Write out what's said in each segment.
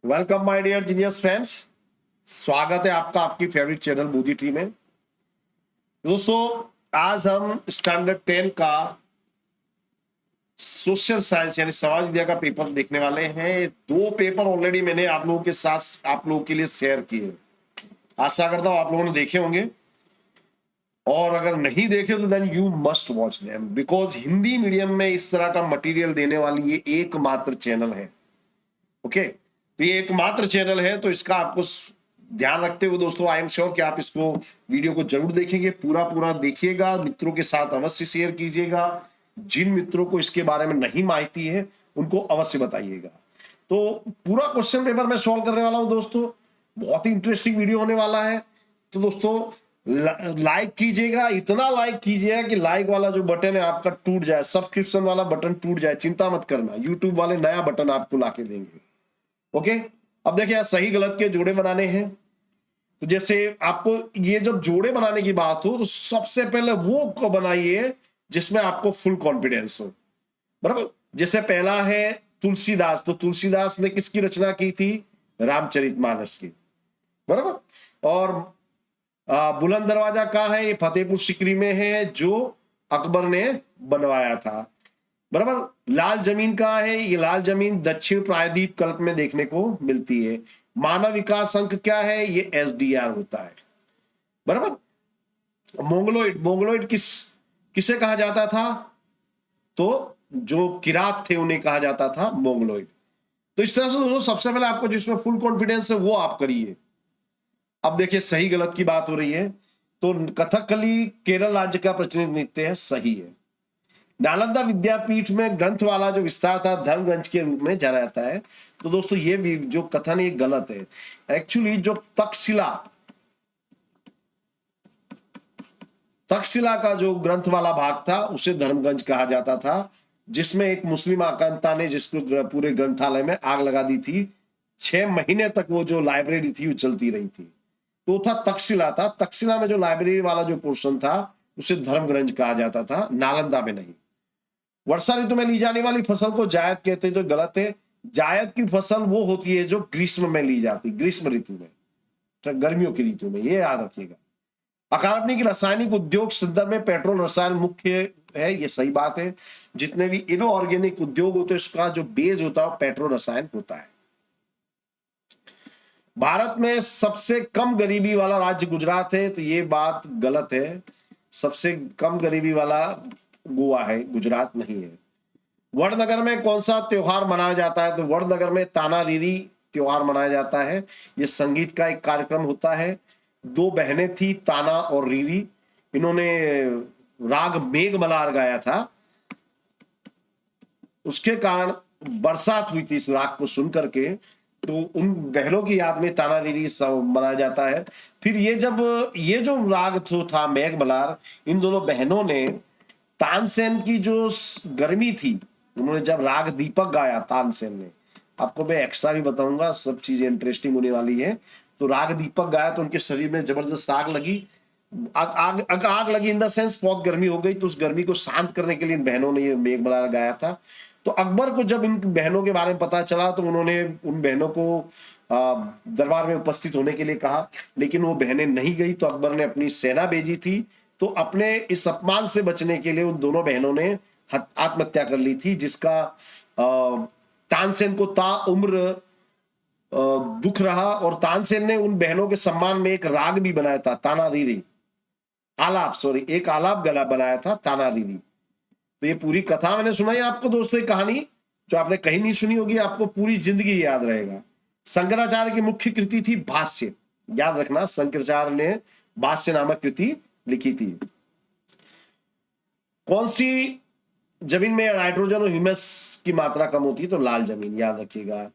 Welcome my dear genius friends. स्वागत है आपका आपकी फेवरेट चैनल बूदी ट्री में। दोस्तों, आज हम स्टैंडर्ड 10 का सोशल साइंस यानी समाज विद्या का पेपर देखने वाले हैं। दो पेपर ऑलरेडी मैंने आप लोगों के साथ आप लोगों के लिए शेयर किए। आशा करता हूं आप लोगों ने देखे होंगे, और अगर नहीं देखे तो then you must watch them, because Hindi medium में इस तरह का मटेरियल देने वाली ये एकमात्र चैनल है। ओके, तो ये एकमात्र चैनल है, तो इसका आपको ध्यान रखते हुए दोस्तों आई एम श्योर कि आप इसको वीडियो को जरूर देखेंगे, पूरा पूरा देखिएगा, मित्रों के साथ अवश्य शेयर कीजिएगा। जिन मित्रों को इसके बारे में नहीं माहिती है उनको अवश्य बताइएगा। तो पूरा क्वेश्चन पेपर मैं सॉल्व करने वाला हूं दोस्तों, बहुत ही इंटरेस्टिंग वीडियो होने वाला है। तो दोस्तों लाइक कीजिएगा, इतना लाइक कीजिएगा कि लाइक वाला जो बटन है आपका टूट जाए, सब्सक्रिप्शन वाला बटन टूट जाए। चिंता मत करना, यूट्यूब वाले नया बटन आपको लाके देंगे। ओके, अब देखिए सही गलत के जोड़े बनाने हैं। तो जैसे आपको ये जब जोड़े बनाने की बात हो तो सबसे पहले वो को बनाइए जिसमें आपको फुल कॉन्फिडेंस हो, बराबर। जैसे पहला है तुलसीदास, तो तुलसीदास ने किसकी रचना की थी? रामचरितमानस की, बराबर। और बुलंद दरवाजा कहाँ है? ये फतेहपुर सिकरी में है, जो अकबर ने बनवाया था, बराबर। लाल जमीन कहाँ है? ये लाल जमीन दक्षिण प्रायद्वीप कल्प में देखने को मिलती है। मानव विकास अंक क्या है? ये SDR होता है, बराबर। मोंगलोइड, मोंगलोइड किसे कहा जाता था? तो जो किरात थे उन्हें कहा जाता था मोंगलोइड। तो इस तरह से दोस्तों सबसे पहले आपको जिसमें फुल कॉन्फिडेंस है वो आप करिए। अब देखिए सही गलत की बात हो रही है, तो कथकली केरल राज्य का प्रचलित नृत्य है, सही है। नालंदा विद्यापीठ में ग्रंथ वाला जो विस्तार था धर्म ग्रंथ के रूप में जाना जाता है। तो दोस्तों ये भी जो कथन ये गलत है। एक्चुअली जो तक्षशिला का जो ग्रंथ वाला भाग था उसे धर्मगंज कहा जाता था, जिसमें एक मुस्लिम आकांता ने जिसको पूरे ग्रंथालय में आग लगा दी थी। 6 महीने तक वो जो लाइब्रेरी थी वो चलती रही थी। तो था तक्षशिला था, तक्षशिला में जो लाइब्रेरी वाला जो पोर्शन था उसे धर्मग्रंथ कहा जाता था, नालंदा में नहीं। वर्षा ऋतु में ली जाने वाली फसल को जायद कहते हैं, जो गलत है। जायद की फसल वो होती है जो ग्रीष्म में ली जाती, ग्रीष्म ऋतु में, गर्मियों की ऋतु में, ये याद रखिएगा। अकार्बनिक की रासायनिक उद्योग संदर्भ में पेट्रोल रसायन मुख्य है, ये सही बात है। जितने भी इनऑर्गेनिक उद्योग होते हैं उसका जो बेस होता है पेट्रोल रसायन होता है। भारत में सबसे कम गरीबी वाला राज्य गुजरात है, तो ये बात गलत है। सबसे कम गरीबी वाला गोवा है, गुजरात नहीं है। वडनगर में कौन सा त्योहार मनाया जाता है? तो वडनगर में तानारीरी त्योहार मनाया जाता है। ये संगीत का एक कार्यक्रम होता है। 2 बहनें थी, ताना और रीरी, इन्होंने राग मेघमल्हार गाया था। उसके कारण बरसात हुई थी इस राग को सुन करके, तो उन बहनों की याद में तानारीरी मनाया जाता है। फिर ये जब ये जो राग था मेघमल्हार, इन दोनों बहनों ने तानसेन की जो गर्मी थी, उन्होंने जब राग दीपक गाया तानसेन ने, आपको मैं एक्स्ट्रा भी बताऊंगा, सब चीजें इंटरेस्टिंग होने वाली है। तो राग दीपक गाया तो उनके शरीर में जबरदस्त आग लगी, आग लगी इन द सेंस बहुत गर्मी हो गई। तो उस गर्मी को शांत करने के लिए इन बहनों ने ये मेघमल्हार गाया था। तो अकबर को जब इन बहनों के बारे में पता चला तो उन्होंने उन बहनों को दरबार में उपस्थित होने के लिए कहा, लेकिन वो बहनें नहीं गई। तो अकबर ने अपनी सेना भेजी थी। तो अपने इस अपमान से बचने के लिए उन दोनों बहनों ने आत्महत्या कर ली थी, जिसका तानसेन को ताउम्र दुख रहा। और तानसेन ने उन बहनों के सम्मान में एक राग भी बनाया था, तानारीरी आलाप, सॉरी, एक आलाप गला बनाया था, तानारीरी। तो ये पूरी कथा मैंने सुनाई आपको दोस्तों, एक कहानी जो आपने कहीं नहीं सुनी होगी, आपको पूरी जिंदगी याद रहेगा। शंकराचार्य की मुख्य कृति थी भाष्य, याद रखना, शंकराचार्य ने भाष्य नामक कृति लिखी थी। कौन सी जमीन में नाइट्रोजन और ह्यूमस की मात्रा कम होती है? तो लाल जमीन, याद रखिएगा।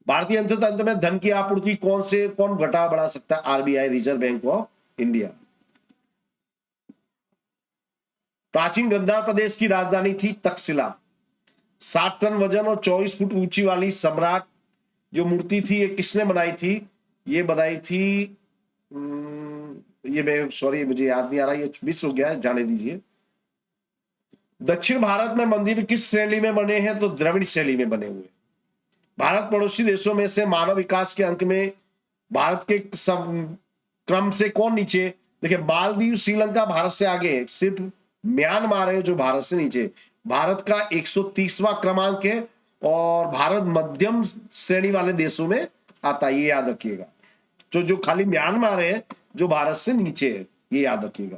भारतीय अर्थतंत्र में धन की आपूर्ति कौन घटा बढ़ा सकता है? RBI, reserve bank of India. प्राचीन गंधार प्रदेश की राजधानी थी तक्षशिला। 60 टन वजन और 24 फुट ऊंची वाली सम्राट जो मूर्ति थी, ये किसने बनाई थी? ये बनाई थी, ये मैं सॉरी मुझे याद नहीं आ रहा, ये मिस हो गया, जाने दीजिए। दक्षिण भारत में मंदिर किस शैली में बने हैं? तो द्रविड़ शैली में बने हुए। भारत पड़ोसी देशों में से मानव विकास के अंक में भारत के क्रम से कौन नीचे? देखिए, मालदीव, श्रीलंका भारत से आगे है, सिर्फ म्यांमार है जो भारत से नीचे। भारत का 130वां क्रमांक है और भारत मध्यम श्रेणी वाले देशों में आता है, ये याद रखिएगा। जो खाली म्यांमार है जो भारत से नीचे है, ये याद रखिएगा।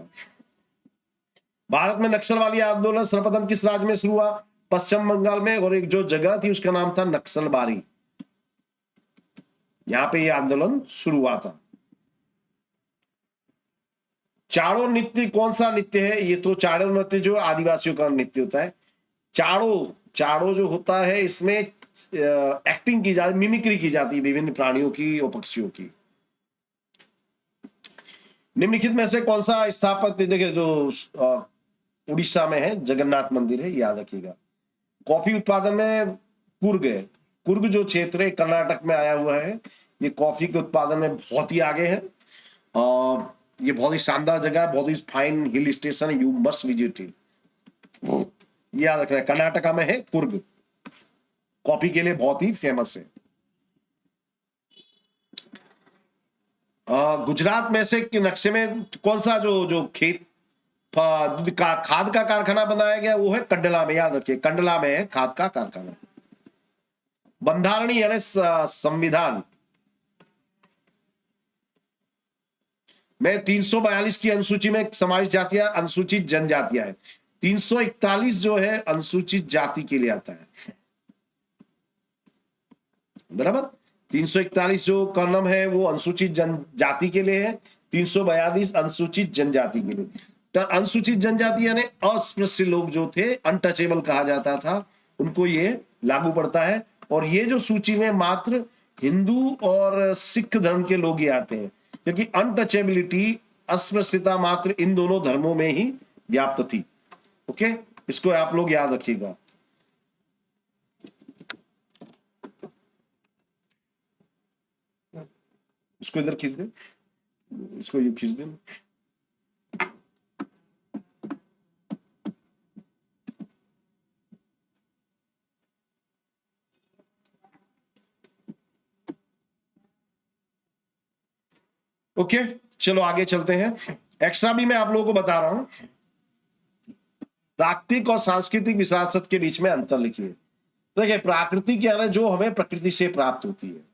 भारत में नक्सलवादी आंदोलन सर्वप्रथम किस राज्य में शुरू हुआ? पश्चिम बंगाल में, और एक जो जगह थी उसका नाम था नक्सलबारी, यहां पे ये आंदोलन शुरू हुआ था। चाड़ो नृत्य कौन सा नृत्य है? ये तो चाड़ो नृत्य जो आदिवासियों का नृत्य होता है। चाड़ो जो होता है इसमें एक्टिंग की जाती, मिमिक्री की जाती है विभिन्न प्राणियों की और पक्षियों की। निम्नलिखित में से कौन सा स्थापत्य, देखिए जो उड़ीसा में है जगन्नाथ मंदिर है, याद रखिएगा। कॉफी उत्पादन में कुर्ग जो क्षेत्र है कर्नाटक में आया हुआ है, ये कॉफी के उत्पादन में बहुत ही आगे है। ये बहुत ही शानदार जगह है, बहुत ही फाइन हिल स्टेशन है, यू मस्ट विजिट इट, याद रखना। कर्नाटका में है कुर्ग, कॉफी के लिए बहुत ही फेमस है। गुजरात में से नक्शे में कौन सा जो खेत खाद का कारखाना बनाया गया, वो है कंडला में, याद रखिए कंडला में है खाद का कारखाना। बंधारणी यानी संविधान में 342 की अनुसूची में समावेश जातियां अनुसूचित जनजातियां है। 341 जो है अनुसूचित जाति के लिए आता है, बराबर। 341 जो कॉलम है वो अनुसूचित जनजाति के लिए है, 342 अनुसूचित जनजाति के लिए। तो अनुसूचित जनजाति यानी अस्पृश्य लोग जो थे, अनटचेबल कहा जाता था, उनको ये लागू पड़ता है। और ये जो सूची में मात्र हिंदू और सिख धर्म के लोग ही आते हैं, क्योंकि अनटचेबिलिटी, अस्पृश्यता मात्र इन दोनों धर्मों में ही व्याप्त थी। ओके, इसको आप लोग याद रखिएगा। इसको इधर खींच दे, इसको यू खींच दे। ओके, चलो आगे चलते हैं। एक्स्ट्रा भी मैं आप लोगों को बता रहा हूं, प्राकृतिक और सांस्कृतिक विरासत के बीच में अंतर लिखिए। देखिए, प्राकृतिक यानी जो हमें प्रकृति से प्राप्त होती है,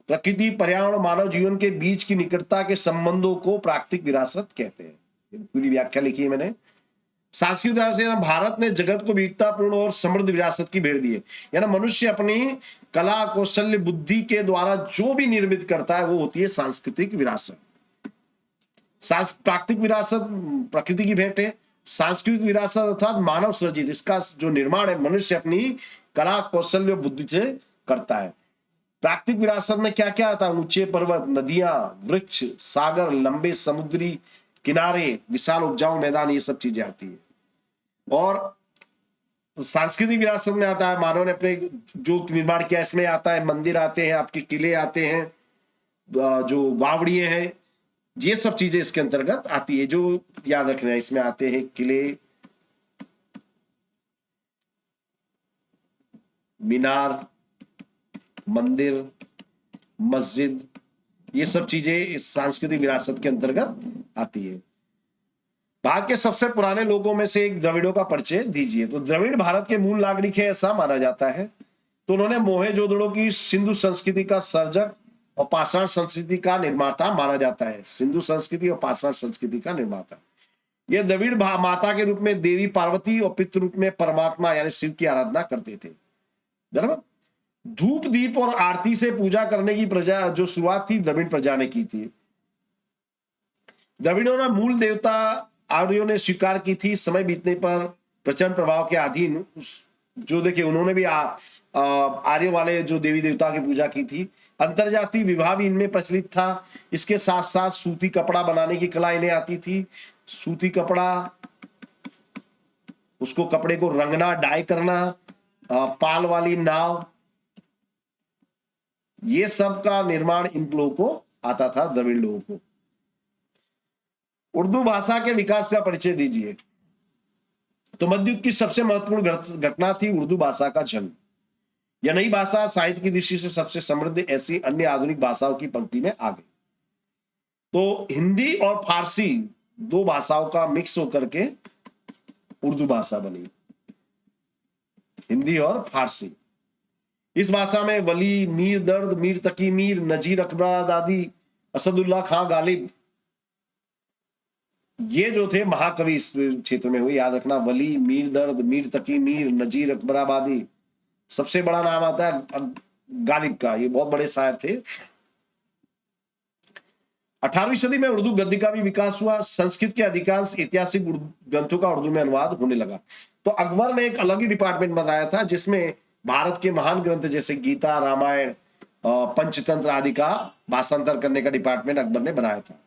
प्रकृति, पर्यावरण, मानव जीवन के बीच की निकटता के संबंधों को प्राकृतिक विरासत कहते हैं। पूरी व्याख्या लिखी है मैंने। सांस्कृतिक विरासत, भारत ने जगत को विविधतापूर्ण और समृद्ध विरासत की भेंट दी है, यानी मनुष्य अपनी कला, कौशल्य, बुद्धि के द्वारा जो भी निर्मित करता है वो होती है सांस्कृतिक विरासत। प्राकृतिक विरासत प्रकृति की भेंट है, सांस्कृतिक विरासत अर्थात मानव सृजित, इसका जो निर्माण है मनुष्य अपनी कला, कौशल्य, बुद्धि से करता है। प्राकृतिक विरासत में क्या क्या आता है? ऊंचे पर्वत, नदियां, वृक्ष, सागर, लंबे समुद्री किनारे, विशाल उपजाऊ मैदान, ये सब चीजें आती है। और सांस्कृतिक विरासत में आता है मानव ने अपने जो निर्माण किया, इसमें आता है मंदिर आते हैं, आपके किले आते हैं, जो बावड़िए हैं, ये सब चीजें इसके अंतर्गत आती है, जो याद रखना है। इसमें आते हैं किले, मीनार, मंदिर, मस्जिद, ये सब चीजें इस सांस्कृतिक विरासत के अंतर्गत आती है। भारत के सबसे पुराने लोगों में से एक द्रविड़ों का परिचय दीजिए। तो द्रविड़ भारत के मूल नागरिक है ऐसा माना जाता है। तो उन्होंने मोहेंजोदड़ो की सिंधु संस्कृति का सर्जक और पाषाण संस्कृति का निर्माता माना जाता है। सिंधु संस्कृति और पाषाण संस्कृति का निर्माता। ये द्रविड़ माता के रूप में देवी पार्वती और पितृ रूप में परमात्मा यानी शिव की आराधना करते थे, बराबर। धूप, दीप और आरती से पूजा करने की प्रजा जो शुरुआत थी द्रविड़ प्रजा ने की थी। द्रविड़ों ने मूल देवता आर्यों ने स्वीकार की थी। समय बीतने पर प्रचंड प्रभाव के अधीन जो देखिए उन्होंने भी आर्यों वाले जो देवी देवता की पूजा की थी। अंतरजातीय विवाह भी इनमें प्रचलित था। इसके साथ साथ सूती कपड़ा बनाने की कला इन्हें आती थी। सूती कपड़ा, उसको कपड़े को रंगना, डाई करना, पाल वाली नाव, ये सब का निर्माण इन लोगों को आता था, द्रविड़ लोगों को। उर्दू भाषा के विकास का परिचय दीजिए। तो मध्ययुग की सबसे महत्वपूर्ण घटना थी उर्दू भाषा का जन्म। यह नई भाषा साहित्य की दृष्टि से सबसे समृद्ध ऐसी अन्य आधुनिक भाषाओं की पंक्ति में आ गई। तो हिंदी और फारसी दो भाषाओं का मिक्स होकर के उर्दू भाषा बनी, हिंदी और फारसी। इस भाषा में वली, मीर दर्द, मीर तकी मीर, नजीर अकबर आदि, असदुल्ला खां गालिब, ये जो थे महाकवि इस क्षेत्र में हुए। याद रखना, वली, मीर दर्द, मीर तकी मीर, नजीर अकबराबादी, सबसे बड़ा नाम आता है गालिब का, ये बहुत बड़े शायर थे। 18वीं सदी में उर्दू गद्य का भी विकास हुआ। संस्कृत के अधिकांश ऐतिहासिक ग्रंथों का उर्दू में अनुवाद होने लगा। तो अकबर ने एक अलग ही डिपार्टमेंट बनाया था जिसमें भारत के महान ग्रंथ जैसे गीता, रामायण, पंचतंत्र आदि का भाषांतर करने का डिपार्टमेंट अकबर ने बनाया था।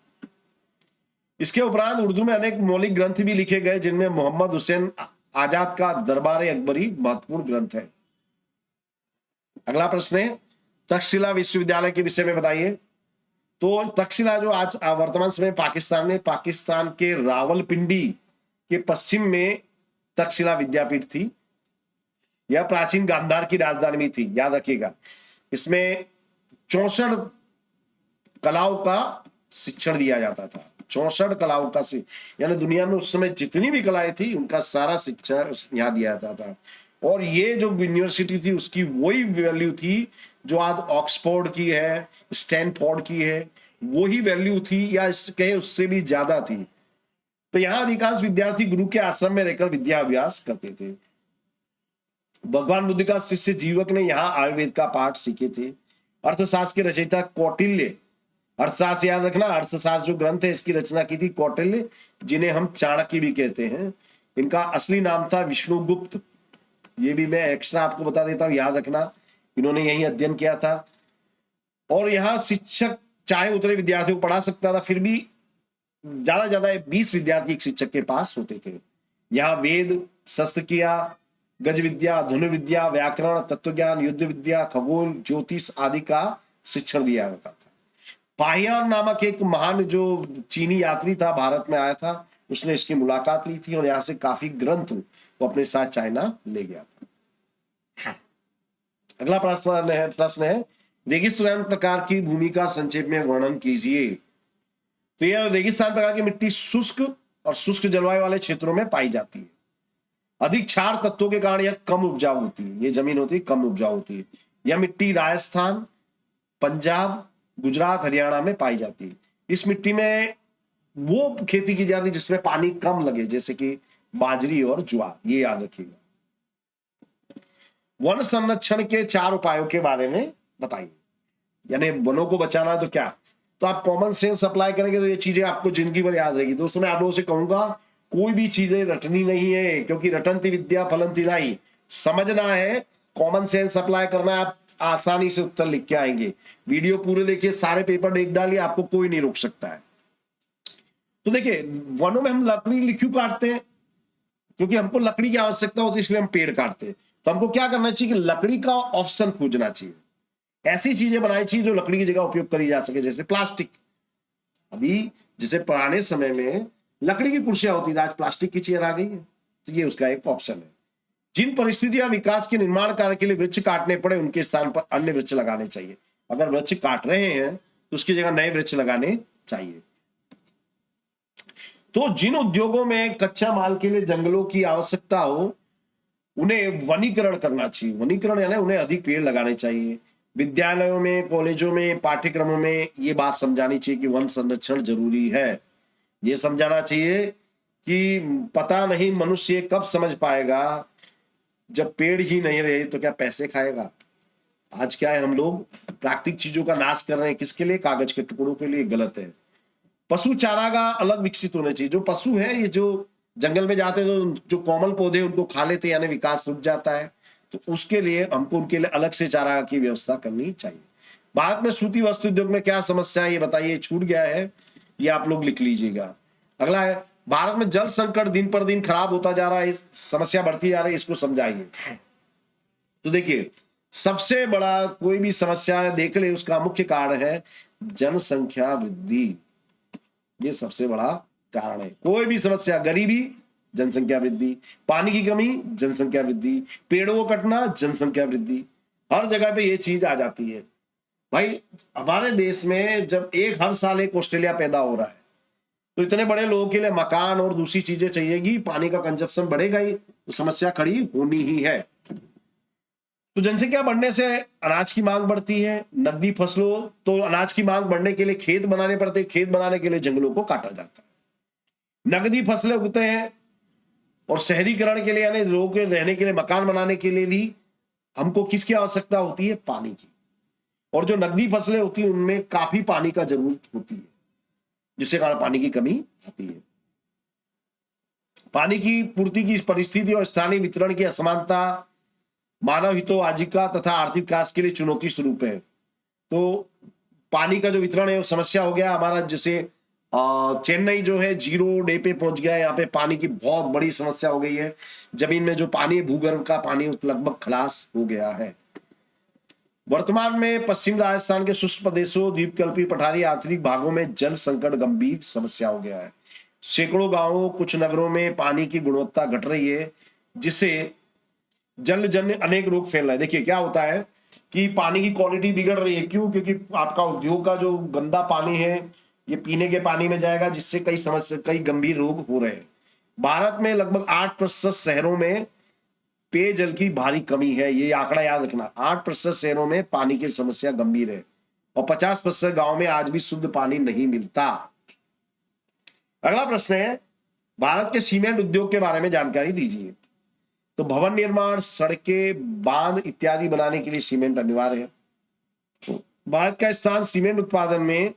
इसके उपरांत उर्दू में अनेक मौलिक ग्रंथ भी लिखे गए जिनमें मोहम्मद हुसैन आजाद का दरबार अकबरी महत्वपूर्ण ग्रंथ है। अगला प्रश्न है, तक्षशिला विश्वविद्यालय के विषय में बताइए। तो तक्षशिला जो आज वर्तमान समय पाकिस्तान में, पाकिस्तान के रावलपिंडी के पश्चिम में तक्षशिला विद्यापीठ थी। यह प्राचीन गांधार की राजधानी भी थी, याद रखिएगा। इसमें 64 कलाओं का शिक्षण दिया जाता था, 64 कलाओं का, यानी दुनिया में उस समय जितनी भी कलाएं थी उनका सारा शिक्षण यहाँ दिया जाता था। और ये जो यूनिवर्सिटी थी उसकी वही वैल्यू थी जो आज ऑक्सफोर्ड की है, स्टैनफोर्ड की है, वही वैल्यू थी, या कहे उससे भी ज्यादा थी। तो यहाँ अधिकांश विद्यार्थी गुरु के आश्रम में रहकर विद्या अभ्यास करते थे। भगवान बुद्ध का शिष्य जीवक ने यहाँ आयुर्वेद का पाठ सीखे थे। अर्थशास्त्र के रचयिता कौटिल्य, अर्थशास्त्र याद रखना, अर्थशास्त्र जो ग्रंथ है इसकी रचना की थी कौटिल्य, जिन्हें हम चाणक्य भी कहते हैं। इनका असली नाम था विष्णुगुप्त। ये भी मैं एक्स्ट्रा आपको बता देता हूं, याद रखना, इन्होंने यही अध्ययन किया था। और यहाँ शिक्षक चाहे उतने विद्यार्थियों को पढ़ा सकता था, फिर भी ज्यादा 20 विद्यार्थी एक शिक्षक के पास होते थे। यहाँ वेद, शस्त्रक्रिया, गज विद्या, धनुर्विद्या, व्याकरण, तत्वज्ञान, युद्ध विद्या, खगोल, ज्योतिष आदि का शिक्षण दिया जाता था। पाहियान नामक एक महान जो चीनी यात्री था, भारत में आया था, उसने इसकी मुलाकात ली थी और यहाँ से काफी ग्रंथ वो अपने साथ चाइना ले गया था। अगला प्रश्न है रेगिस्तान प्रकार की भूमि का संक्षेप में वर्णन कीजिए। तो यह रेगिस्तान प्रकार की मिट्टी शुष्क और शुष्क जलवायु वाले क्षेत्रों में पाई जाती है। अधिक क्षार तत्वों के कारण यह कम उपजाऊ होती है, ये जमीन होती है कम उपजाऊ होती है। यह मिट्टी राजस्थान, पंजाब, गुजरात, हरियाणा में पाई जाती है। इस मिट्टी में वो खेती की जाती है जिसमें पानी कम लगे, जैसे कि बाजरी और ज्वार, ये याद रखिएगा। वन संरक्षण के 4 उपायों के बारे में बताइए। यानी वनों को बचाना तो क्या, तो आप कॉमन सेंस अप्लाई करेंगे तो ये चीजें आपको जिंदगी भर याद रहेगी। दोस्तों मैं आप लोगों से कहूंगा कोई भी चीजें रटनी नहीं है, क्योंकि रटंती विद्या फलंती नहीं, समझना है, कॉमन सेंस अप्लाई करना है, आप आसानी से उत्तर लिख के आएंगे। वीडियो पूरे देखिए, सारे पेपर देख डालिए, आपको कोई नहीं रोक सकता है। तो देखिए वनों में हम लकड़ी क्यों काटते हैं, क्योंकि हमको लकड़ी की आवश्यकता होती है, इसलिए हम पेड़ काटते हैं। तो हमको क्या करना चाहिए कि लकड़ी का ऑप्शन खोजना चाहिए, ऐसी चीजें बनानी चाहिए जो लकड़ी की जगह उपयोग करी जा सके। जैसे प्लास्टिक, अभी जैसे पुराने समय में लकड़ी की कुर्सियां होती थी, आज प्लास्टिक की चेयर आ गई है, तो ये उसका एक ऑप्शन है। जिन परिस्थितियां विकास के निर्माण कार्य के लिए वृक्ष काटने पड़े उनके स्थान पर अन्य वृक्ष लगाने चाहिए। अगर वृक्ष काट रहे हैं तो उसकी जगह नए वृक्ष लगाने चाहिए। तो जिन उद्योगों में कच्चा माल के लिए जंगलों की आवश्यकता हो उन्हें वनीकरण करना चाहिए। वनीकरण यानी उन्हें अधिक पेड़ लगाने चाहिए। विद्यालयों में, कॉलेजों में, पाठ्यक्रमों में ये बात समझानी चाहिए कि वन संरक्षण जरूरी है। ये समझाना चाहिए कि पता नहीं मनुष्य कब समझ पाएगा, जब पेड़ ही नहीं रहे तो क्या पैसे खाएगा। आज क्या है, हम लोग प्राकृतिक चीजों का नाश कर रहे हैं, किसके लिए, कागज के टुकड़ों के लिए, गलत है। पशु चारागाह अलग विकसित होने चाहिए। जो पशु है ये जो जंगल में जाते हैं तो जो कोमल पौधे उनको खा लेते हैं, यानी विकास रुक जाता है, तो उसके लिए हमको उनके लिए अलग से चारागाह की व्यवस्था करनी चाहिए। भारत में सूती वस्त्र उद्योग में क्या समस्या है ये बताइए, छूट गया है, ये आप लोग लिख लीजिएगा। अगला है भारत में जल संकट दिन पर दिन खराब होता जा रहा है, समस्या बढ़ती जा रही है, इसको समझाइए। तो देखिए सबसे बड़ा कोई भी समस्या देख ले उसका मुख्य कारण है जनसंख्या वृद्धि। ये सबसे बड़ा कारण है। कोई भी समस्या, गरीबी, जनसंख्या वृद्धि, पानी की कमी, जनसंख्या वृद्धि, पेड़ों को कटना, जनसंख्या वृद्धि। हर जगह पे ये चीज आ जाती है भाई। हमारे देश में जब हर साल एक ऑस्ट्रेलिया पैदा हो रहा है, तो इतने बड़े लोगों के लिए मकान और दूसरी चीजें चाहिएगी, पानी का कंजप्शन बढ़ेगा ही, तो समस्या खड़ी होनी ही है। तो जनसंख्या बढ़ने से अनाज की मांग बढ़ती है, नकदी फसलों, तो अनाज की मांग बढ़ने के लिए खेत बनाने पड़ते, खेत बनाने के लिए जंगलों को काटा जाता है, नकदी फसलें उगते हैं, और शहरीकरण के लिए यानी लोगों के रहने के लिए, मकान बनाने के लिए भी हमको किसकी आवश्यकता होती है? पानी की। और जो नकदी फसलें होती है उनमें काफी पानी का जरूरत होती है, जिसके कारण पानी की कमी आती है। पानी की पूर्ति की परिस्थिति और स्थानीय वितरण की असमानता मानव हितों, आजीविका तथा आर्थिक विकास के लिए चुनौती स्वरूप है। तो पानी का जो वितरण है वो समस्या हो गया हमारा। जैसे चेन्नई जो है 0 डे पे पहुंच गया है, यहाँ पे पानी की बहुत बड़ी समस्या हो गई है। जमीन में जो पानी है, भूगर्भ का पानी लगभग खलास हो गया है। वर्तमान में पश्चिम राजस्थान के शुष्क प्रदेशों, द्वीपकल्पी पठारी आंतरिक भागों में जल संकट गंभीर समस्या हो गया है। सैकड़ों गांवों, कुछ नगरों में पानी की गुणवत्ता घट रही है, जिससे जलजन्य अनेक रोग फैल रहे हैं। देखिए क्या होता है कि पानी की क्वालिटी बिगड़ रही है। क्यों? क्योंकि आपका उद्योग का जो गंदा पानी है ये पीने के पानी में जाएगा, जिससे कई समस्या, कई गंभीर रोग हो रहे हैं। भारत में लगभग 8% शहरों में पेयजल की भारी कमी है। ये आंकड़ा याद रखना, 8% शहरों में पानी की समस्या गंभीर है, और 50% गांव में आज भी शुद्ध पानी नहीं मिलता। अगला प्रश्न है, भारत के सीमेंट उद्योग के बारे में जानकारी दीजिए। तो भवन निर्माण, सड़कें, बांध इत्यादि बनाने के लिए सीमेंट अनिवार्य है। तो भारत का स्थान सीमेंट उत्पादन में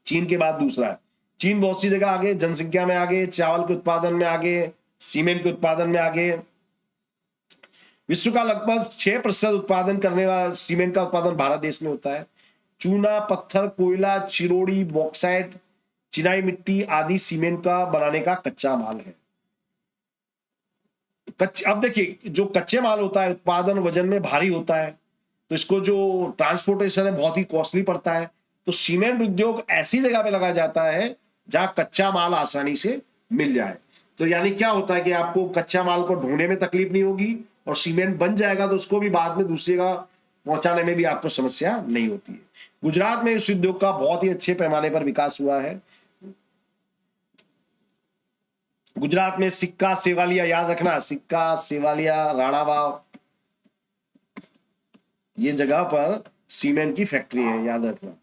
चीन के बाद दूसरा है। चीन बहुत सी जगह आगे, जनसंख्या में आगे, चावल के उत्पादन में आगे, सीमेंट के उत्पादन में आगे। विश्व का लगभग 6% उत्पादन करने वाला सीमेंट का उत्पादन भारत देश में होता है। चूना, पत्थर, कोयला, चिरोड़ी, बॉक्साइट, चिनाई मिट्टी आदि सीमेंट का बनाने का कच्चा माल है। अब देखिए, जो कच्चे माल होता है उत्पादन वजन में भारी होता है, तो इसको जो ट्रांसपोर्टेशन है बहुत ही कॉस्टली पड़ता है। तो सीमेंट उद्योग ऐसी जगह पे लगाया जाता है जहां कच्चा माल आसानी से मिल जाए। तो यानी क्या होता है कि आपको कच्चा माल को ढूंढने में तकलीफ नहीं होगी, और सीमेंट बन जाएगा तो उसको भी बाद में दूसरी जगह पहुंचाने में भी आपको समस्या नहीं होती है। गुजरात में इस उद्योग का बहुत ही अच्छे पैमाने पर विकास हुआ है। गुजरात में सिक्का, सेवालिया, याद रखना, सिक्का, सेवालिया, राणावाव, ये जगह पर सीमेंट की फैक्ट्री है, याद रखना।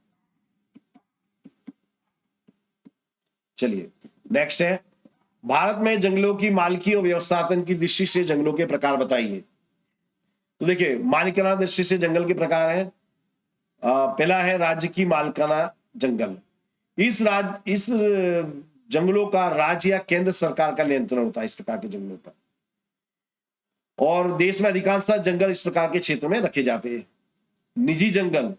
चलिए नेक्स्ट है, भारत में जंगलों की मालिकी और व्यवस्थापन की दृष्टि से जंगलों के प्रकार बताइए। तो देखिए, मालिकाना दृष्टि से जंगल के प्रकार है। पहला है राज्य की मालिकाना जंगल। इस जंगलों का राज्य या केंद्र सरकार का नियंत्रण होता है इस प्रकार के जंगलों पर, और देश में अधिकांशतः जंगल इस प्रकार के क्षेत्रों में रखे जाते हैं। निजी जंगल,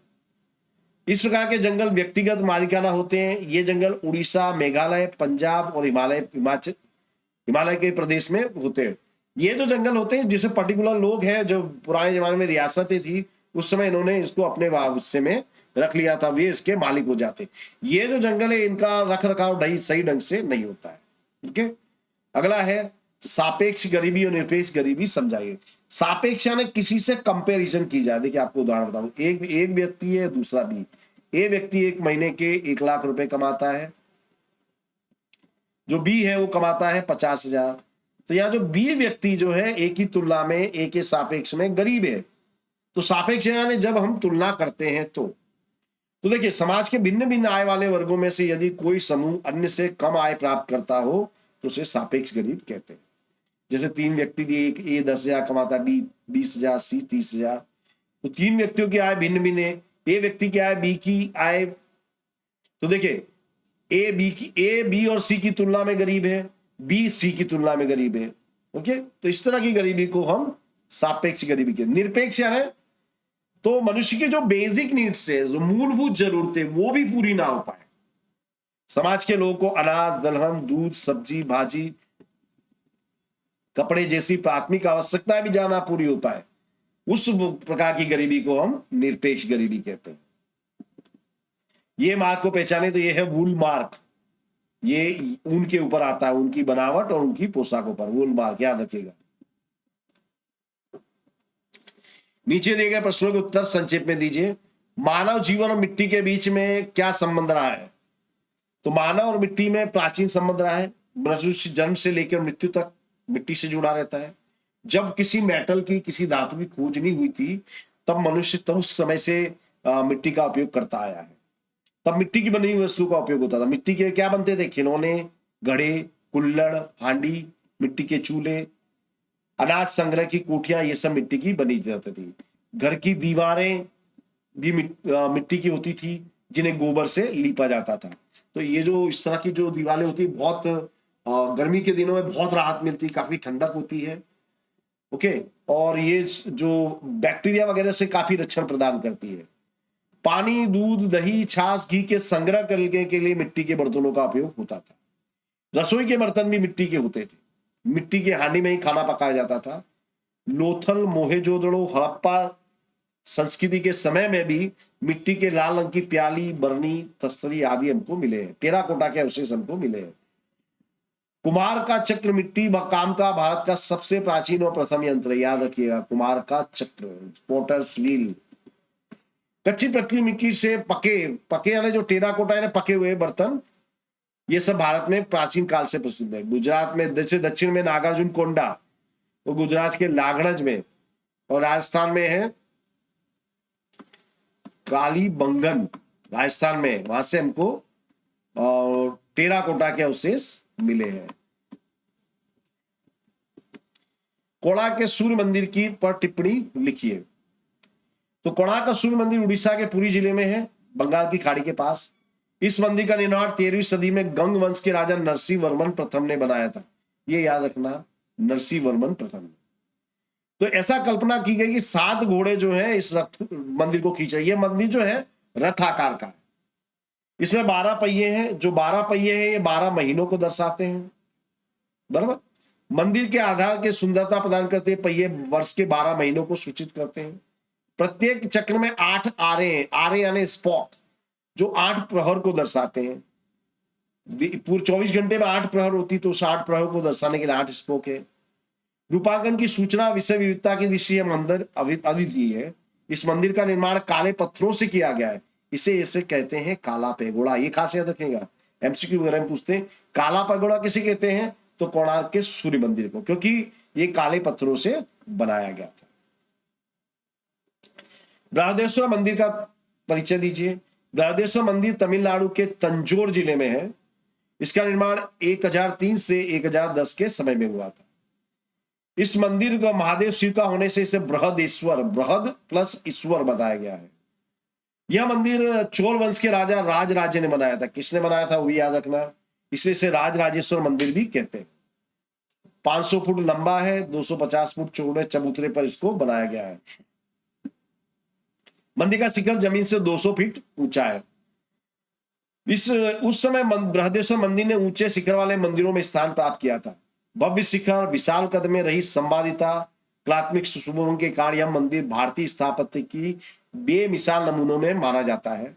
इस प्रकार के जंगल व्यक्तिगत मालिकाना होते हैं। ये जंगल उड़ीसा, मेघालय, पंजाब और हिमालय के प्रदेश में होते हैं। ये जो जंगल होते हैं, जिसे पर्टिकुलर लोग हैं, जो पुराने जमाने में रियासतें थी, उस समय इन्होंने इसको अपने हिस्से में रख लिया था, वे इसके मालिक हो जाते। ये जो जंगल है इनका रख रखाव सही ढंग से नहीं होता है। ठीक है, अगला है सापेक्ष गरीबी और निरपेक्ष गरीबी समझाइए। सापेक्ष यानी किसी से कंपैरिजन की जाए। देखिए आपको उदाहरण बताऊं, एक व्यक्ति है, दूसरा भी। ए व्यक्ति एक महीने के 1 लाख रुपए कमाता है, जो बी है वो कमाता है 50,000। तो यहाँ जो बी व्यक्ति जो है ए की तुलना में, ए के सापेक्ष में गरीब है। तो सापेक्ष यानी जब हम तुलना करते हैं तो देखिए, समाज के भिन्न भिन्न आय वाले वर्गों में से यदि कोई समूह अन्य से कम आय प्राप्त करता हो तो उसे सापेक्ष गरीब कहते हैं। जैसे 3 व्यक्ति दिए, एक ए 10,000 कमाता है, बी 20,000, सी 30,000। तो 3 व्यक्तियों की आय भिन्न भिन्न है। ए व्यक्ति की आय, बी की आय, तो देखिए ए बी और सी की तुलना में गरीब है, बी सी की तुलना में गरीब है। ओके, तो इस तरह की गरीबी को हम सापेक्ष गरीबी के। निरपेक्ष यानी तो मनुष्य की जो बेसिक नीड्स है, जो मूलभूत जरूरतें, वो भी पूरी ना हो पाए। समाज के लोगों को अनाज, दलहन, दूध, सब्जी, भाजी, कपड़े जैसी प्राथमिक आवश्यकताएं भी जाना पूरी हो पाए, उस प्रकार की गरीबी को हम निरपेक्ष गरीबी कहते हैं। ये मार्क को पहचाने तो ये है वूल मार्क। ये ऊन के ऊपर आता है, उनकी बनावट और उनकी पोशाकों पर वूल मार्क, याद रखिएगा। नीचे दिए गए प्रश्नों के उत्तर संक्षेप में दीजिए। मानव जीवन और मिट्टी के बीच में क्या संबंध रहा है? तो मानव और मिट्टी में प्राचीन संबंध रहा है। मनुष्य जन्म से लेकर मृत्यु तक मिट्टी से जुड़ा रहता है। जब किसी मेटल की, किसी धातु की खोज नहीं हुई थी, तब मनुष्य तब उस समय से मिट्टी का उपयोग करता आया है। तब मिट्टी की बनी हुई वस्तु का उपयोग होता था। मिट्टी के क्या बनते थे? खिलौने, घड़े, कुल्हड़, हांडी, मिट्टी के चूल्हे, अनाज संग्रह की कोठियां, ये सब मिट्टी की बनी जाती थी। घर की दीवारें भी मिट्टी की होती थी, जिन्हें गोबर से लीपा जाता था। तो ये जो इस तरह की जो दीवारें होती है, बहुत गर्मी के दिनों में बहुत राहत मिलती, काफी ठंडक होती है। ओके, और ये जो बैक्टीरिया वगैरह से काफी रक्षण प्रदान करती है। पानी, दूध, दही, छाछ, घी के संग्रह करने के लिए मिट्टी के बर्तनों का उपयोग होता था। रसोई के बर्तन भी मिट्टी के होते थे। मिट्टी के हांडी में ही खाना पकाया जाता था। लोथल, मोहेंजोदड़ो, हड़प्पा संस्कृति के समय में भी मिट्टी के लाल रंग की प्याली, बरनी, तस्तरी आदि हमको मिले हैं। टेराकोटा के अवशेष हमको मिले हैं। कुम्हार का चक्र मिट्टी व काम का भारत का सबसे प्राचीन और प्रथम यंत्र, याद रखिएगा, कुम्हार का चक्र, पोटर्स व्हील। कच्ची पक्की मिट्टी से पके पके यानी जो टेराकोटा यानी पके हुए बर्तन, ये सब भारत में प्राचीन काल से प्रसिद्ध है। गुजरात में, जैसे दक्षिण में नागार्जुन कोंडा, वो गुजरात के लागणज में, और राजस्थान में है कालीबंगन, राजस्थान में, वहां से हमको टेराकोटा के अवशेष मिले हैं। कोणार्क के सूर्य मंदिर की पर टिप्पणी लिखिए। तो कोणार्क का सूर्य मंदिर उड़ीसा के पुरी जिले में है, बंगाल की खाड़ी के पास। इस मंदिर का निर्माण 13वीं सदी में गंग वंश के राजा नरसिंह वर्मन प्रथम ने बनाया था। ये याद रखना, नरसिंह वर्मन प्रथम। तो ऐसा कल्पना की गई कि 7 घोड़े जो है इस रथ मंदिर को खींच रहे। ये मंदिर जो है रथ आकार का है। इसमें 12 पहिए हैं। जो 12 पहिए हैं, ये 12 महीनों को दर्शाते हैं, बराबर। मंदिर के आधार के सुंदरता प्रदान करते हैं। पहिए वर्ष के 12 महीनों को सूचित करते हैं। प्रत्येक चक्र में 8 आरे हैं। आरे यानी स्पॉक, जो 8 प्रहर को दर्शाते हैं। पूरे 24 घंटे में 8 प्रहर होती, तो उस 8 प्रहर को दर्शाने के लिए 8 स्पोक है। रूपांकन की सूचना विषय विविधता की दृष्टि से मंदिर अद्वितीय है। इस मंदिर का निर्माण काले पत्थरों से किया गया है। इसे कहते हैं काला पैगोड़ा। ये खास याद रखेगा, एमसीक्यू वगैरह में पूछते हैं काला पैगोड़ा किसे कहते हैं, तो कोणार्क के सूर्य मंदिर को, क्योंकि ये काले पत्थरों से बनाया गया था। बृहदेश्वर मंदिर का परिचय दीजिए। बृहदेश्वर मंदिर तमिलनाडु के तंजौर जिले में है। इसका निर्माण 1003 से 1010 के समय में हुआ था। इस मंदिर का महादेव शिव का होने से इसे बृहदेश्वर, बृहद प्लस ईश्वर बताया गया है। यह मंदिर चोल वंश के राजा राजराजे ने बनाया था। किसने बनाया था वो भी याद रखना, इसलिए इसे राजराजेश्वर मंदिर भी कहते हैं। 500 फुट लंबा है, 250 फुट चौड़े चबूतरे पर इसको बनाया गया है। मंदिर का शिखर जमीन से 200 फीट ऊंचा है। उस समय बृहदेश्वर मंदिर ने ऊंचे शिखर वाले मंदिरों में स्थान प्राप्त किया था। भव्य शिखर, विशाल कद में रही संवादिता, कलात्मक सुशोभन के कारण यह मंदिर भारतीय स्थापत्य की बेमिसाल नमूनों में माना जाता है।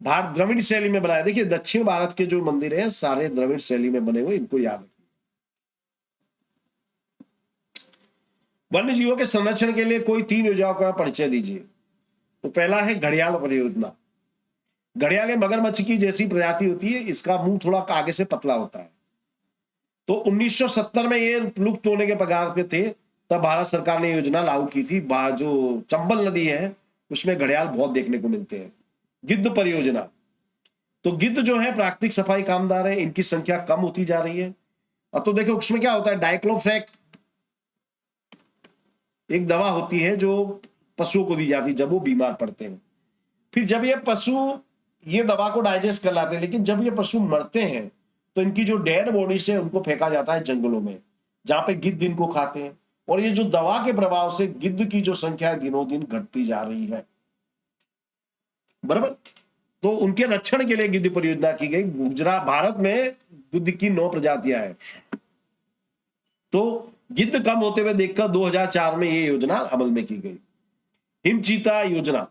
भारत द्रविड़ शैली में बनाया। देखिए दक्षिण भारत के जो मंदिर हैं सारे द्रविड़ शैली में बने हुए, इनको याद रखिए। वन्य जीवों के संरक्षण के लिए कोई 3 योजनाओं का परिचय दीजिए। तो पहला है घड़ियाल परियोजना। घड़ियाल मगरमच्छ की जैसी प्रजाति होती है, इसका मुंह थोड़ा आगे से पतला होता है। तो 1970 में ये लुप्त होने के कगार पे थे, तब भारत सरकार ने योजना लागू की थी। जो चंबल नदी है उसमें घड़ियाल बहुत देखने को मिलते हैं। गिद्ध परियोजना, तो गिद्ध जो है प्राकृतिक सफाई कामदार है, इनकी संख्या कम होती जा रही है। अब तो देखो उसमें क्या होता है, डाइक्लोफ्रेक एक दवा होती है जो पशुओं को दी जाती है जब वो बीमार पड़ते हैं। फिर जब ये पशु ये दवा को डाइजेस्ट कर लाते हैं, लेकिन जब ये पशु मरते हैं तो इनकी जो डेड बॉडी से उनको फेंका जाता है जंगलों में, जहां पे गिद्ध इनको खाते हैं। और ये जो दवा के प्रभाव से गिद्ध की जो संख्या दिनों दिन घटती जा रही है, बराबर। तो उनके रक्षण के लिए गिद्ध परियोजना की गई। गुजरात, भारत में गिद्ध की 9 प्रजातियां हैं। तो गिद्ध कम होते हुए देखकर 2004 में ये योजना अमल में की गई। हिमचीता योजना,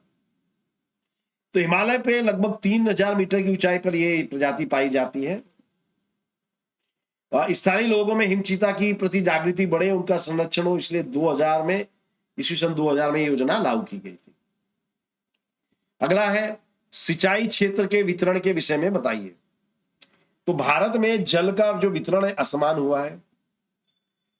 तो हिमालय पे लगभग 3000 मीटर की ऊंचाई पर ये प्रजाति पाई जाती है। स्थानीय लोगों में हिमचीता की प्रति जागृति बढ़े, उनका संरक्षण हो, इसलिए 2000 में ईस्वी सन 2000 में ये योजना लागू की गई थी। अगला है सिंचाई क्षेत्र के वितरण के विषय में बताइए। तो भारत में जल का जो वितरण है असमान हुआ है।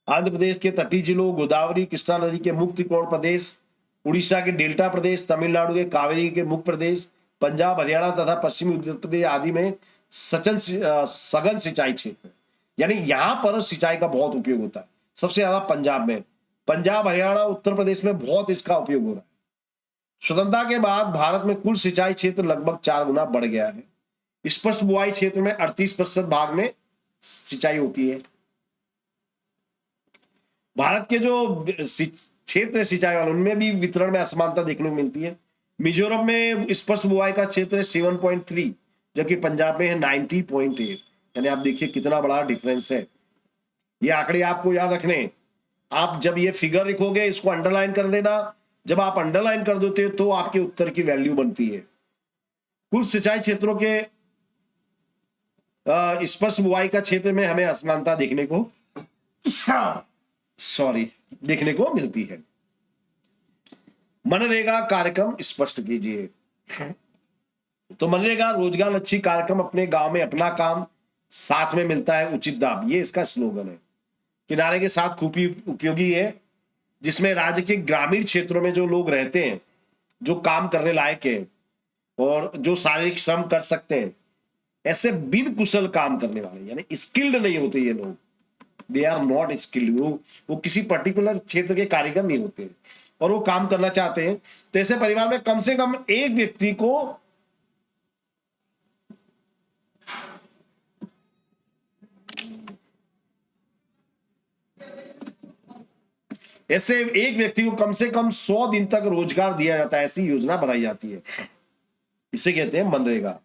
आंध्र प्रदेश के तटीय जिलों, गोदावरी कृष्णा नदी के मुक्त त्रिकोण प्रदेश, उड़ीसा के डेल्टा प्रदेश, तमिलनाडु के कावेरी के मुक्त प्रदेश, पंजाब, हरियाणा तथा पश्चिमी उत्तर प्रदेश आदि में सघन सिंचाई क्षेत्र, यानी यहां पर सिंचाई का बहुत उपयोग होता है। सबसे ज्यादा पंजाब में, पंजाब, हरियाणा, उत्तर प्रदेश में बहुत इसका उपयोग हो रहा है। स्वतंत्रता के बाद भारत में कुल सिंचाई क्षेत्र लगभग 4 गुना बढ़ गया है। स्पष्ट बुआई क्षेत्र में 38% भाग में सिंचाई होती है। भारत के जो क्षेत्र सिंचाई वाले उनमें भी वितरण में असमानता देखने को मिलती है। मिजोरम में स्पष्ट बुआई का क्षेत्र 7.3, जबकि पंजाब में है 90.8। यानी आप देखिए कितना बड़ा डिफरेंस है। ये आंकड़े आपको याद रखने, आप जब ये फिगर लिखोगे इसको अंडरलाइन कर देना। जब आप अंडरलाइन कर देते हो तो आपके उत्तर की वैल्यू बनती है। कुल सिंचाई क्षेत्रों के स्पष्ट बुआई का क्षेत्र में हमें असमानता देखने को मिलती है। मनरेगा कार्यक्रम स्पष्ट कीजिए। तो मनरेगा रोजगार लक्ष्य कार्यक्रम, अपने गांव में अपना काम, साथ में मिलता है उचित दाम, ये इसका स्लोगन है। किनारे के साथ खूबी उपयोगी है, जिसमें राज्य के ग्रामीण क्षेत्रों में जो लोग रहते हैं, जो काम करने लायक है और जो शारीरिक श्रम कर सकते हैं, ऐसे बिन कुशल काम करने वाले, यानी स्किल्ड नहीं होते ये लोग, दे आर नॉट स्किल्ड, वो किसी पर्टिकुलर क्षेत्र के कारीगर नहीं होते और वो काम करना चाहते हैं। तो ऐसे परिवार में कम से कम एक व्यक्ति को कम से कम 100 दिन तक रोजगार दिया जाता है, ऐसी योजना बनाई जाती है। इसे कहते हैं मनरेगा।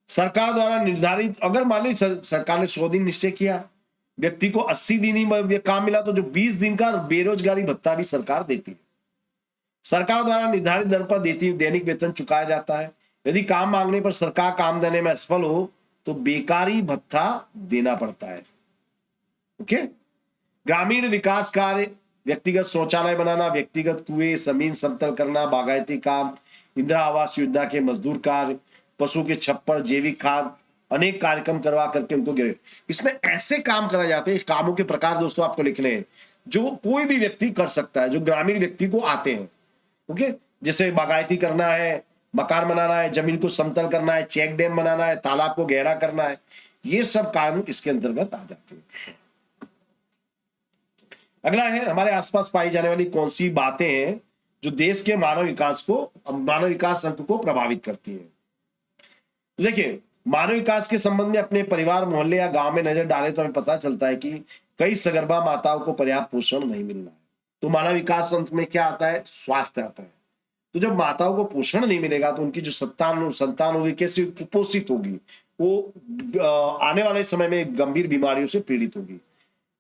सरकार द्वारा निर्धारित, अगर मान ली सरकार ने 100 दिन निश्चय किया, व्यक्ति को 80 दिन ही काम मिला, तो जो 20 दिन का बेरोजगारी भत्ता भी सरकार देती है। सरकार द्वारा निर्धारित दर पर दैनिक वेतन चुकाया जाता है। यदि काम मांगने पर सरकार काम देने में असफल हो तो बेकारी भत्ता देना पड़ता है। ओके। ग्रामीण विकास कार्य, व्यक्तिगत शौचालय बनाना, व्यक्तिगत कुएं जमीन समतल करना, बागायती काम, इंदिरा आवास योजना के मजदूर कार्य, पशु के छप्पर, जैविक खाद, अनेक कार्यक्रम करवा करके उनको गिरे। इसमें ऐसे काम कराए जाते हैं, कामों के प्रकार दोस्तों आपको लिखने हैं जो कोई भी व्यक्ति कर सकता है, जो ग्रामीण व्यक्ति को आते हैं। ओके। जैसे बागायती करना है, मकान बनाना है, जमीन को समतल करना है, चेक डैम बनाना है, तालाब को गहरा करना है, ये सब काम इसके अंतर्गत आ जाते हैं। अगला है हमारे आसपास पाई जाने वाली कौन सी बातें हैं जो देश के मानव विकास अंक को प्रभावित करती है। तो देखिए, मानव विकास के संबंध में अपने परिवार, मोहल्ले या गांव में नजर डाले तो हमें पता चलता है कि कई सगर्भा माताओं को पर्याप्त पोषण नहीं मिल रहा है। तो मानव विकास अंक में क्या आता है? स्वास्थ्य आता है। तो जब माताओं को पोषण नहीं मिलेगा तो उनकी जो संतान होगी कैसे कुपोषित होगी, वो आने वाले समय में गंभीर बीमारियों से पीड़ित होगी।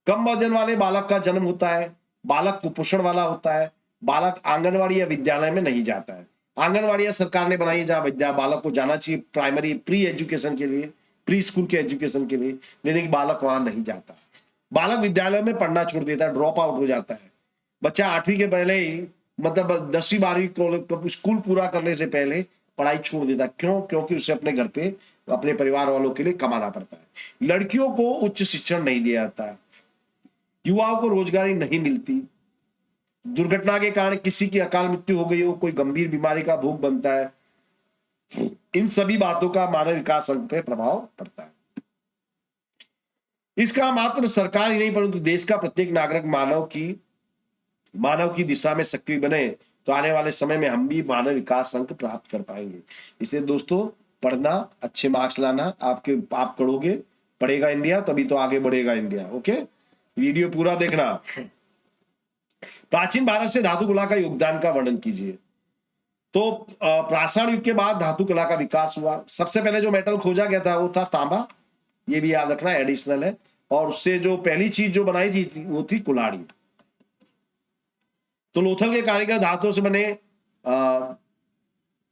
कम वजन वाले बालक का जन्म होता है, बालक कुपोषण वाला होता है, बालक आंगनवाड़ी या विद्यालय में नहीं जाता है। आंगनवाड़ी सरकार ने बनाई है जहां बालक को जाना चाहिए प्राइमरी प्री एजुकेशन के लिए, प्री स्कूल के एजुकेशन के लिए, लेकिन बालक वहां नहीं जाता। बालक विद्यालय में पढ़ना छोड़ देता है, ड्रॉप आउट हो जाता है। बच्चा 8वीं के पहले ही, मतलब 10वीं 12वीं स्कूल पूरा करने से पहले पढ़ाई छोड़ देता। क्यों? क्योंकि उसे अपने घर पे अपने परिवार वालों के लिए कमाना पड़ता है। लड़कियों को उच्च शिक्षण नहीं दिया जाता है, युवाओं को रोजगारी नहीं मिलती, दुर्घटना के कारण किसी की अकाल मृत्यु हो गई हो, कोई गंभीर बीमारी का भोग बनता है। इन सभी बातों का मानव विकास अंक पे प्रभाव पड़ता है। इसका मात्र सरकार ही नहीं परंतु देश का प्रत्येक नागरिक मानव की दिशा में सक्रिय बने तो आने वाले समय में हम भी मानव विकास अंक प्राप्त कर पाएंगे। इसलिए दोस्तों, पढ़ना, अच्छे मार्क्स लाना, आप पढ़ोगे, पढ़ेगा इंडिया, तभी तो आगे बढ़ेगा इंडिया। ओके, वीडियो पूरा देखना। प्राचीन भारत से धातु कला का योगदान का वर्णन कीजिए। तो पाषाण युग के बाद धातु कला का विकास हुआ। सबसे पहले जो मेटल खोजा गया था वो था तांबा, ये भी याद रखना, एडिशनल है। और उससे जो पहली चीज जो बनाई थी वो थी कुल्हाड़ी। तो लोथल के कारीगर धातुओं से बने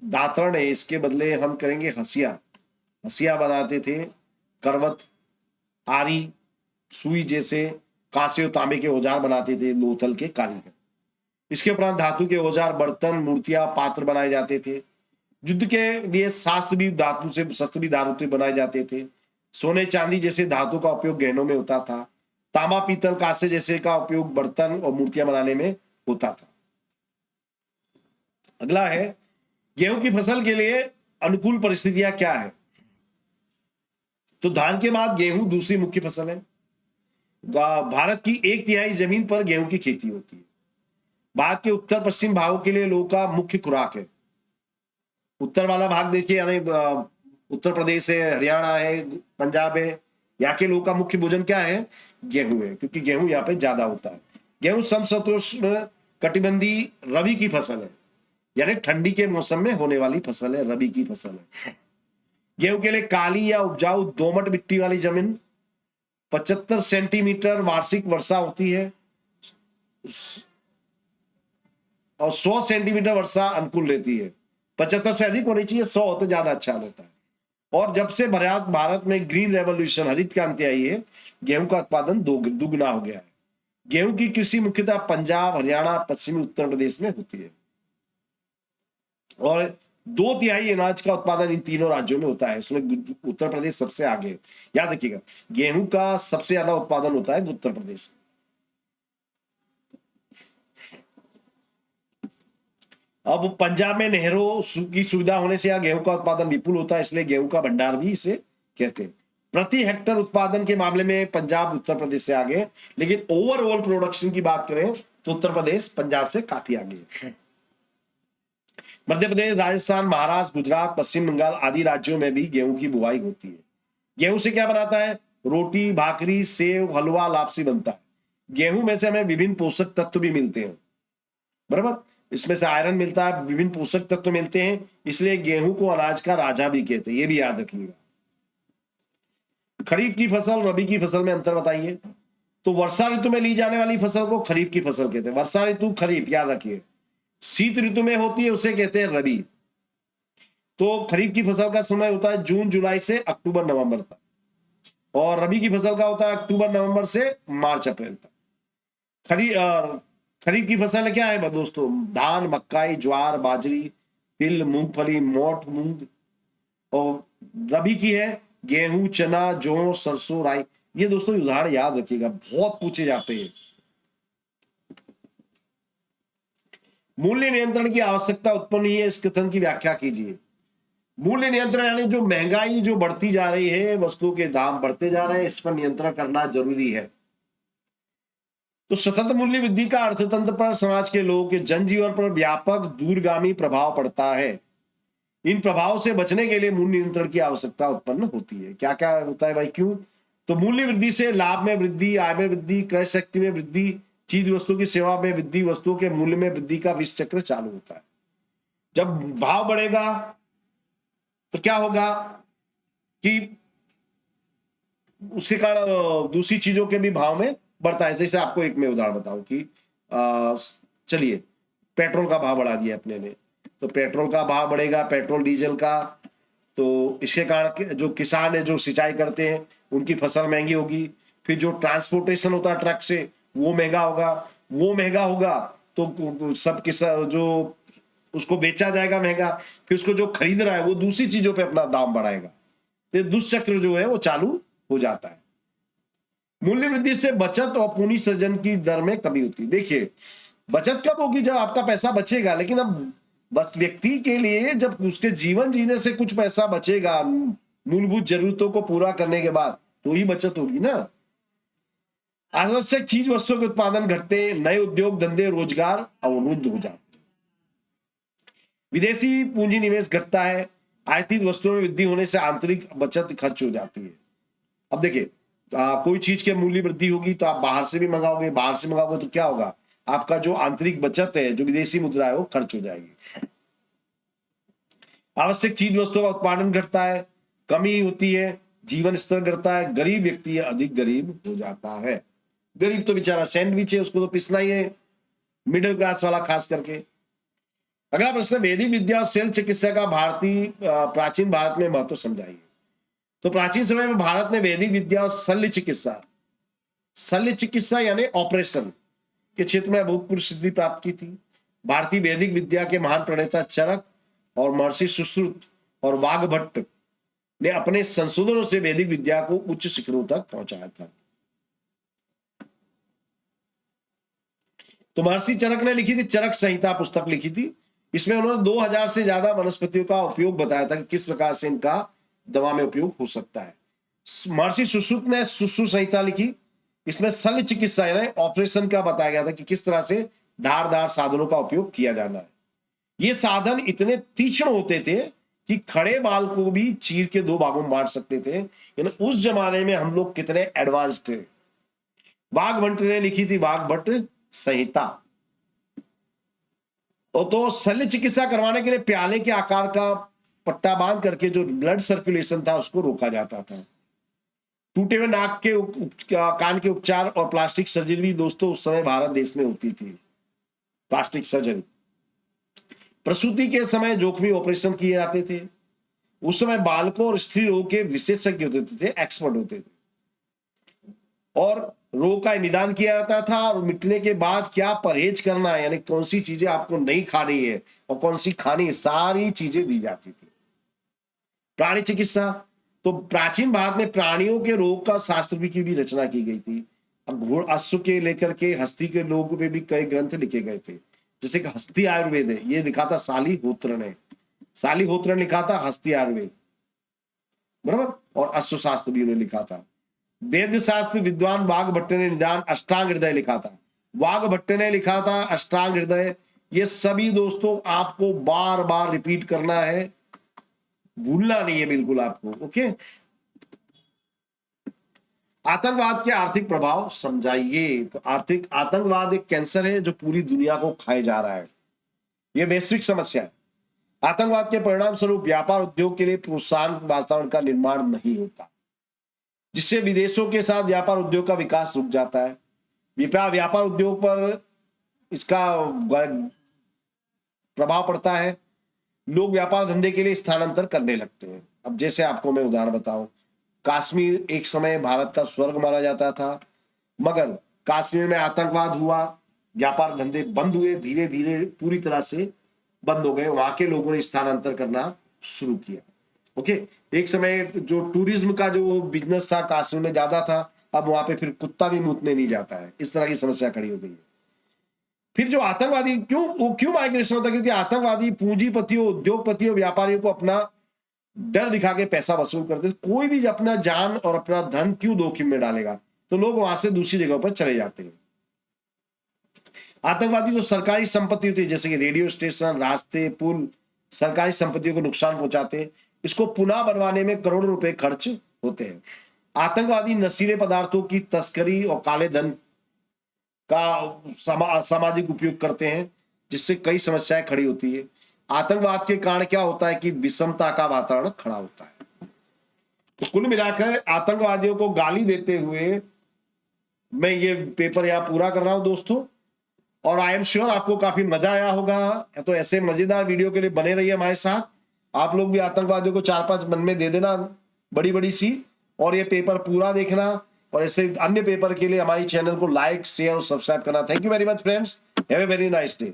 दातरण है, इसके बदले हम करेंगे हसिया बनाते थे। करवत, आरी, सुई जैसे कांसे और तांबे के औजार बनाते थे लोथल के कारीगर। इसके उपरांत धातु के औजार, बर्तन, मूर्तियां, पात्र बनाए जाते थे। युद्ध के लिए शस्त्र भी धातु से बनाए जाते थे। सोने चांदी जैसे धातु का उपयोग गहनों में होता था। तांबा, पीतल, कांसे जैसे का उपयोग बर्तन और मूर्तियां बनाने में होता था। अगला है, गेहूं की फसल के लिए अनुकूल परिस्थितियां क्या है? तो धान के बाद गेहूं दूसरी मुख्य फसल है। भारत की 1/3 जमीन पर गेहूं की खेती होती है। भारत के उत्तर पश्चिम भागों के लिए लोगों का मुख्य खुराक है। उत्तर वाला भाग देखिए, यानी उत्तर प्रदेश है, हरियाणा है, पंजाब है, यहाँ के लोगों का मुख्य भोजन क्या है? गेहूं है, क्योंकि गेहूं यहाँ पे ज्यादा होता है। गेहूं समशीतोष्ण कटिबंधीय रबी की फसल है, यानी ठंडी के मौसम में होने वाली फसल है, रबी की फसल है। गेहूं के लिए काली या उपजाऊ दोमट मिट्टी वाली जमीन, 75 सेंटीमीटर वार्षिक वर्षा होती है और 100 सेंटीमीटर वर्षा अनुकूल रहती है। 75 से अधिक होनी चाहिए, 100 होते ज्यादा अच्छा होता है। और जब से भारत में ग्रीन रेवोल्यूशन, हरित क्रांति आई है, गेहूं का उत्पादन दुगना हो गया है। गेहूं की कृषि मुख्यतः पंजाब, हरियाणा, पश्चिमी उत्तर प्रदेश में होती है और 2/3 अनाज का उत्पादन इन तीनों राज्यों में होता है। इसमें उत्तर प्रदेश सबसे आगे है। याद रखिएगा, गेहूं का सबसे ज्यादा उत्पादन होता है उत्तर प्रदेश में। अब पंजाब में नहरों की सुविधा होने से यहाँ गेहूं का उत्पादन विपुल होता है, इसलिए गेहूं का भंडार भी इसे कहते हैं। प्रति हेक्टर उत्पादन के मामले में पंजाब उत्तर प्रदेश से आगे, लेकिन ओवरऑल प्रोडक्शन की बात करें तो उत्तर प्रदेश पंजाब से काफी आगे है। मध्य प्रदेश, राजस्थान, महाराष्ट्र, गुजरात, पश्चिम बंगाल आदि राज्यों में भी गेहूं की बुआई होती है। गेहूं से क्या बनाता है? रोटी, भाकरी, सेव, हलवा, लापसी बनता है। गेहूं में से हमें विभिन्न पोषक तत्व भी मिलते हैं, बराबर। इसमें से आयरन मिलता है, विभिन्न पोषक तत्व मिलते हैं, इसलिए गेहूं को अनाज का राजा भी कहते हैं, ये भी याद रखिएगा। खरीफ की फसल, रबी की फसल में अंतर बताइए। तो वर्षा ऋतु में ली जाने वाली फसल को खरीफ की फसल कहते हैं। वर्षा ऋतु खरीफ, याद रखिए। शीत ऋतु में होती है, उसे कहते हैं रबी। तो खरीफ की फसल का समय होता है जून जुलाई से अक्टूबर नवंबर तक, और रबी की फसल का होता है अक्टूबर नवंबर से मार्च अप्रैल तक। खरीफ की फसल क्या है दोस्तों? धान, मक्काई, ज्वार, बाजरी, तिल, मूंगफली, मोठ, मूंग। और रबी की है गेहूं, चना, जौ, सरसों, राई। ये दोस्तों उदाहरण याद रखिएगा, बहुत पूछे जाते हैं। मूल्य नियंत्रण की आवश्यकता उत्पन्न हुई है, इस कथन की व्याख्या कीजिए। मूल्य नियंत्रण यानी जो महंगाई जो बढ़ती जा रही है, वस्तुओं के दाम बढ़ते जा रहे हैं, इस पर नियंत्रण करना जरूरी है। तो सतत मूल्य वृद्धि का अर्थतंत्र पर, समाज के लोगों के जनजीवन पर व्यापक दूरगामी प्रभाव पड़ता है। इन प्रभाव से बचने के लिए मूल्य नियंत्रण की आवश्यकता उत्पन्न होती है। क्या क्या होता है भाई, क्यों? तो मूल्य वृद्धि से लाभ में वृद्धि, आय में वृद्धि, क्रय शक्ति में वृद्धि, चीज वस्तु की सेवा में वृद्धि, वस्तुओं के मूल्य में वृद्धि का विष चक्र चालू होता है। जब भाव बढ़ेगा तो क्या होगा कि उसके कारण दूसरी चीजों के भी भाव में बढ़ता है। जैसे आपको एक मैं उदाहरण बताऊं कि चलिए, पेट्रोल का भाव बढ़ा दिया अपने ने, तो पेट्रोल का भाव बढ़ेगा, पेट्रोल डीजल का, तो इसके कारण जो किसान है, जो सिंचाई करते हैं, उनकी फसल महंगी होगी। फिर जो ट्रांसपोर्टेशन होता है ट्रक से, वो महंगा होगा, तो सब किसान जो उसको बेचा जाएगा महंगा, फिर उसको जो खरीद रहा है वो दूसरी चीजों पे अपना दाम बढ़ाएगा। तो दुष्चक्र जो है वो चालू हो जाता है। मूल्य वृद्धि से बचत और पूंजी सृजन की दर में कमी होती है। देखिए, बचत कब होगी? जब आपका पैसा बचेगा। लेकिन अब बस व्यक्ति के लिए जब उसके जीवन जीने से कुछ पैसा बचेगा, मूलभूत जरूरतों को पूरा करने के बाद, तो ही बचत होगी ना। आवश्यक चीज वस्तुओं के उत्पादन घटते, नए उद्योग धंधे रोजगार अवरुद्ध हो जाते, विदेशी पूंजी निवेश घटता है, आयातित वस्तुओं में वृद्धि होने से आंतरिक बचत खर्च हो जाती है। अब देखिए, कोई चीज के मूल्य वृद्धि होगी तो आप बाहर से भी मंगाओगे, बाहर से मंगाओगे तो क्या होगा? आपका जो आंतरिक बचत है, जो विदेशी मुद्रा है, वो खर्च हो जाएगी। आवश्यक चीज वस्तुओं का उत्पादन घटता है, कमी होती है, जीवन स्तर गिरता है, गरीब व्यक्ति अधिक गरीब हो जाता है। गरीब तो बेचारा सैंडविच है, उसको तो पिसना ही है, मिडिल क्लास वाला खास करके। अगला प्रश्न, वैदिक विद्या और शल्य चिकित्सा का प्राचीन भारत में महत्व समझाइए। तो प्राचीन समय में भारत ने वैदिक विद्या और शल्य चिकित्सा यानी ऑपरेशन, के क्षेत्र में अभूतपूर्व सिद्धि प्राप्त की थी। भारतीय वैदिक विद्या के महान प्रणेता चरक और महर्षि सुश्रुत और वाघभट्ट ने अपने संशोधनों से वैदिक विद्या को उच्च शिखरों तक पहुंचाया था। तो महर्षि चरक ने लिखी थी चरक संहिता पुस्तक लिखी थी। इसमें उन्होंने 2000 से ज्यादा वनस्पतियों का उपयोग बताया था कि किस प्रकार से इनका दवा में उपयोग हो सकता है। महर्षि सुश्रुत ने सुश्रुत संहिता लिखी। इसमें शल्य चिकित्सा यानी ऑपरेशन का बताया गया था कि किस तरह से धारदार साधनों का उपयोग किया जाना है। ये साधन इतने तीक्ष्ण होते थे कि खड़े बाल को भी चीर के 2 भागों में बांट सकते थे। यानी उस जमाने में हम लोग कितने एडवांस थे। वाघभट्ट ने लिखी थी वाघभट्ट संहिता। और तो शल्य चिकित्सा करवाने के लिए प्याले के आकार का पट्टा बांध करके जो ब्लड सर्कुलेशन था उसको रोका जाता था। टूटे हुए नाक के कान के उपचार और प्लास्टिक सर्जरी भी दोस्तों उस समय भारत देश में होती थी। प्लास्टिक सर्जरी, प्रसूति के समय जोखिमी ऑपरेशन किए जाते थे। उस समय बालकों और स्त्री रोग के विशेषज्ञ होते थे, एक्सपर्ट होते थे, और रोग का निदान किया जाता था। और मिटने के बाद क्या परहेज करना है, यानी कौन सी चीजें आपको नहीं खानी है और कौन सी खानी है, सारी चीजें दी जाती थी। प्राणी चिकित्सा, तो प्राचीन भारत में प्राणियों के रोग का शास्त्र की भी रचना की गई थी। घोड़ अश्व के लेकर के हस्ती के लोगों पे भी कई ग्रंथ लिखे गए थे। जैसे कि हस्ती आयुर्वेद है, ये लिखा था सालीहोत्र ने, सालीहोत्र ने लिखा था हस्ती आयुर्वेद, बराबर। और अश्व शास्त्र भी उन्होंने लिखा था। वेद शास्त्र विद्वान वाघभट्ट ने निदान अष्टांग हृदय लिखा था। वाघभट्ट ने लिखा था अष्टांग हृदय। ये सभी दोस्तों आपको बार बार रिपीट करना है, भूलना नहीं है बिल्कुल आपको। ओके, आतंकवाद के आर्थिक प्रभाव समझाइए। तो आतंकवाद एक कैंसर है जो पूरी दुनिया को खाए जा रहा है। यह वैश्विक समस्या है। आतंकवाद के परिणाम स्वरूप व्यापार उद्योग के लिए प्रोत्साहन वातावरण का निर्माण नहीं होता, जिससे विदेशों के साथ व्यापार उद्योग का विकास रुक जाता है। व्यापार उद्योग पर इसका प्रभाव पड़ता है। लोग व्यापार धंधे के लिए स्थानांतर करने लगते हैं। अब जैसे आपको मैं उदाहरण बताऊं, कश्मीर एक समय भारत का स्वर्ग माना जाता था, मगर कश्मीर में आतंकवाद हुआ, व्यापार धंधे बंद हुए, धीरे धीरे पूरी तरह से बंद हो गए। वहां के लोगों ने स्थानांतर करना शुरू किया। ओके, एक समय जो टूरिज्म का जो बिजनेस था कश्मीर में ज्यादा था, अब वहां पे फिर कुत्ता भी मुतने नहीं जाता है। इस तरह की समस्या खड़ी हो गई है। फिर जो आतंकवादी क्यों माइग्रेशन होता है? क्योंकि आतंकवादी पूंजीपतियों, उद्योगपतियों, व्यापारियों को अपना डर दिखा के पैसा वसूल करते। कोई भी अपना जान और अपना धन क्यों जोखिम में डालेगा, तो लोग वहां से दूसरी जगह पर चले जाते हैं। आतंकवादी जो सरकारी संपत्ति होती है, जैसे कि रेडियो स्टेशन, रास्ते, पुल, सरकारी संपत्तियों को नुकसान पहुंचाते हैं। इसको पुनः बनवाने में करोड़ों रुपए खर्च होते हैं। आतंकवादी नशीले पदार्थों की तस्करी और काले धन का सामाजिक उपयोग करते हैं, जिससे कई समस्याएं खड़ी होती है। आतंकवाद के कारण क्या होता है कि विषमता का वातावरण खड़ा होता है। तो कुल मिलाकर आतंकवादियों को गाली देते हुए मैं ये पेपर यहां पूरा कर रहा हूं दोस्तों, और आई एम श्योर आपको काफी मजा आया होगा। तो ऐसे मजेदार वीडियो के लिए बने रहिए हमारे साथ। आप लोग भी आतंकवादियों को 4-5 मन में दे देना बड़ी बड़ी सी, और ये पेपर पूरा देखना। और ऐसे अन्य पेपर के लिए हमारी चैनल को लाइक, शेयर और सब्सक्राइब करना। Thank you very much friends, have a very nice day.